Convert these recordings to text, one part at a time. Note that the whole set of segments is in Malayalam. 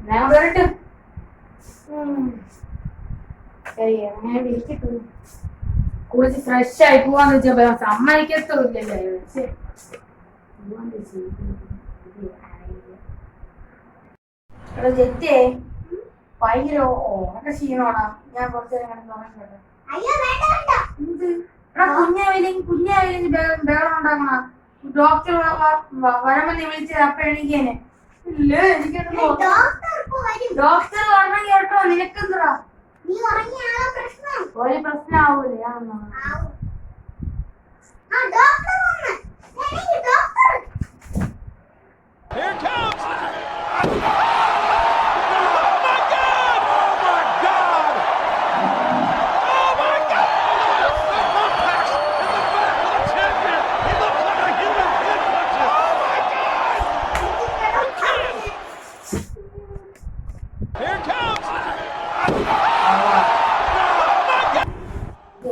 ഞാൻ വരട്ടെ. കുളിച്ച് ഫ്രഷ് ആയി പോവാന്ന് വെച്ചപ്പോ സമ്മതിക്കത്തില്ലല്ലോ. ജെറ്റേ ഭയങ്കര ഓണൊക്കെ ക്ഷീണോടാ. ഞാൻ കുറച്ചു നേരം കിടന്നുറങ്ങട്ടെ. കുഞ്ഞാവില്ലെങ്കിൽ ബഹളം ഉണ്ടാക്കണ. ഡോക്ടർ വരമെന്ന് വിളിച്ചത് അപ്പൊ എണീക്കേനെ. ഇല്ല എനിക്കൊന്നും ഡോക്ടർ പറഞ്ഞു കേട്ടോ. നിനക്കെന്താ ഒരു പ്രശ്നമാവൂലേ?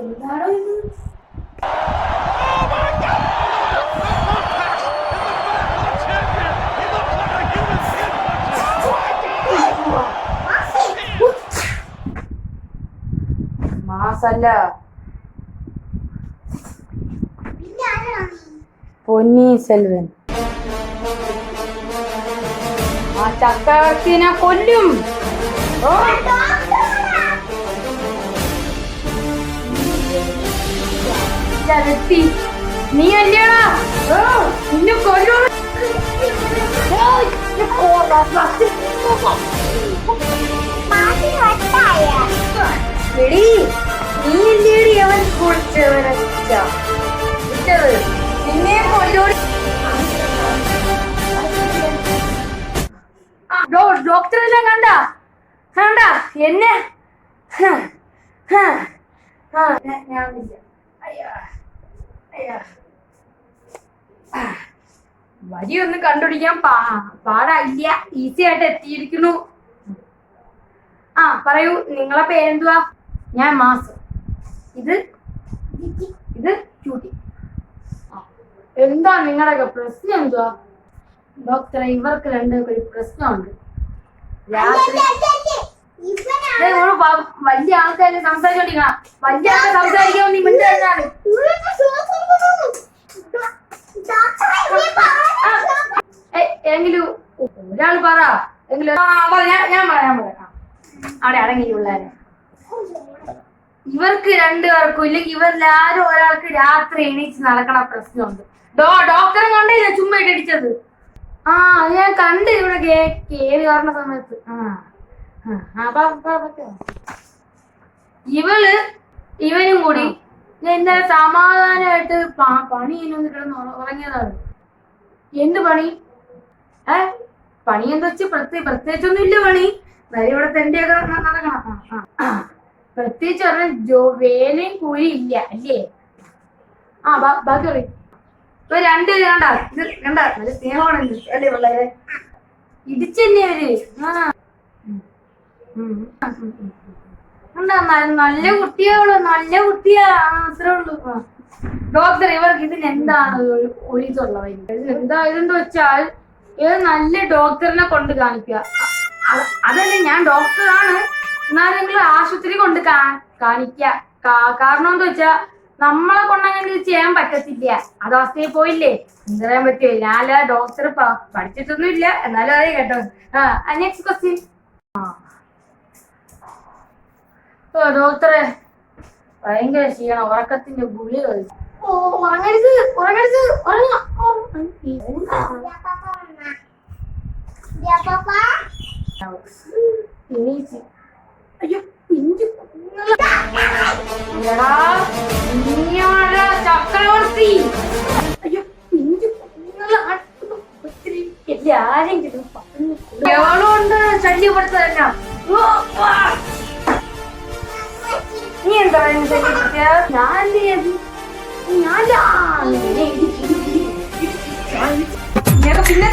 എന്താണോ ഇത്? മാസല്ല പൊന്നീൻ സെൽവൻ. ആ ചക്രവർത്തിനെ കൊല്ലും. നീ അല്ലേടാ നിന്നെ കൊല്ലു. നീ അല്ലേടി അവൻ കുളിച്ചവനച്ച നിന്നെ കൊല്ലോടി. ഡോക്ടറെല്ലാം കണ്ട എന്നെ വരിയൊന്നും കണ്ടുപിടിക്കാൻ പാടില്ല. ഈസി ആയിട്ട് എത്തിയിരിക്കുന്നു. ആ പറയൂ, നിങ്ങളെ പേരെന്തുവാ? ഞാൻ മാസം. ഇത് ക്യൂട്ടി. എന്താ നിങ്ങളുടെ പ്രശ്നം? എന്തുവാ ഡോക്ടറെ? ഇവർക്ക് രണ്ടുപേർക്ക് ഒരു പ്രശ്നമുണ്ട്. രാത്രി വലിയ ആൾക്കാരെ സംസാരിച്ചോണ്ടിരിക്കണം. വലിയ ആൾക്കാർ സംസാരിക്കാമോ? നീ മിണ്ടാണ്. എങ്കിലും ഒരാൾ പറ. എങ്കിലും ഞാൻ പറയാം. അവിടെ അടങ്ങി പിള്ളേരെ. ഇവർക്ക് രണ്ടുപേർക്കും ഇല്ലെങ്കിൽ ഇവരിലാരും ഒരാൾക്ക് രാത്രി എണീച്ച് നടക്കണ പ്രശ്നമുണ്ട്. ഡോക്ടറെ കണ്ടേ ചുമ്മാ ഇടിച്ചത്. ആ ഞാൻ കണ്ട് ഇവിടെ കേറി പറഞ്ഞ സമയത്ത്. ഇവനും കൂടി ഞാൻ ഇന്നലെ സമാധാനമായിട്ട് പണി ചെയ്യുന്ന കിടന്ന് ഉറങ്ങിയതാണ്. എന്ത് പണി? പണി എന്താ വെച്ച് പ്രത്യേകിച്ചൊന്നും ഇല്ല. പണി ഇവിടെ തെണ്ടിയൊക്കെ നടക്കണം. പ്രത്യേകിച്ച് പറഞ്ഞ വേലയും കൂലി ഇല്ല അല്ലേ? ബാക്കി പറയും. ഇപ്പൊ രണ്ടുപേര് കണ്ട നല്ല സ്നേഹമാണ് അല്ലേ പിള്ളേരെ? ഇടിച്ചെന്നെ അവര്. നല്ല കുട്ടിയാവള്, നല്ല കുട്ടിയാ. അത്രേ ഉള്ളൂ. ഡോക്ടർ ഇവർക്ക് ഇതിന് എന്താണ് ഒരു ഇതുള്ളത്? ഇതെന്താ വെച്ചാൽ ഇത് നല്ല ഡോക്ടറിനെ കൊണ്ട് കാണിക്കുക. അതല്ലേ, ഞാൻ ഡോക്ടറാണ്. എന്നാലും നിങ്ങൾ ആശുപത്രി കൊണ്ട് കാണിക്ക. കാരണം എന്താ വെച്ചാ നമ്മളെ കൊണ്ടങ്ങനെ ഇത് ചെയ്യാൻ പറ്റത്തില്ല. അത് അവസ്ഥയിൽ പോയില്ലേ, എന്ത് പറയാൻ പറ്റുമോ? ഞാനല്ല ഡോക്ടർ, പഠിച്ചിട്ടൊന്നും ഇല്ല. എന്നാലും അതെ കേട്ടോ. Next question. ഡോക്ടറെ ഭയങ്കര ക്ഷീണം, ഉറക്കത്തിന്റെ ഗുളിക കഴിച്ചു. ഉറങ്ങരുത്. അയ്യോ പിഞ്ചു ചക്രവർത്തി. അയ്യോ പിഞ്ചു ആരെങ്കിലും എവളുണ്ട് ശല്യപ്പെടുത്തല്ല. നീ എന്താ പറയുന്നത്? ഞാൻ പിന്നെ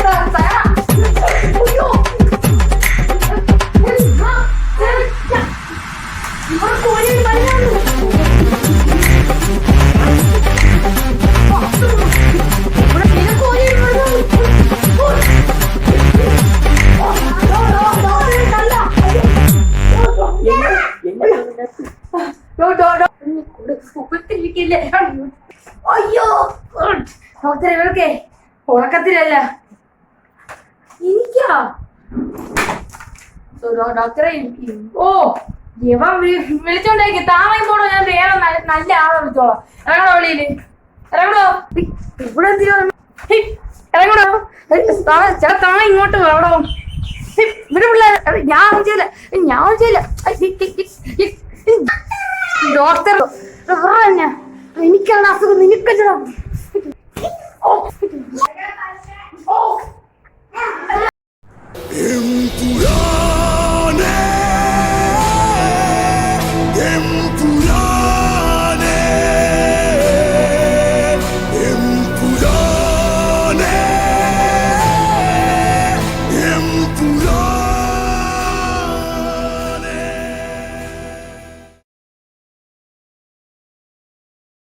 അയ്യോ ഡോക്ടർ ഇവർക്കേ ഉറക്കത്തിലല്ല എനിക്കാ ഡോക്ടറെ ഓ ഇവൻ വിളിച്ചോണ്ടേക്ക് താമയം പോണോ ഞാൻ വേറെ നല്ല ആളെ വിളിച്ചോളാം ഇറങ്ങണോ വെളിയില് ഇറങ്ങണോ ഇവിടെ ഇറങ്ങണോ താ ഇങ്ങോട്ട് വേണോ ഇവിടെ പിള്ളേർ ഞാൻ ചെയ്യില്ല ഡോക്ടർ എനിക്കാണ് അസുഖം നിനക്കല്ലോ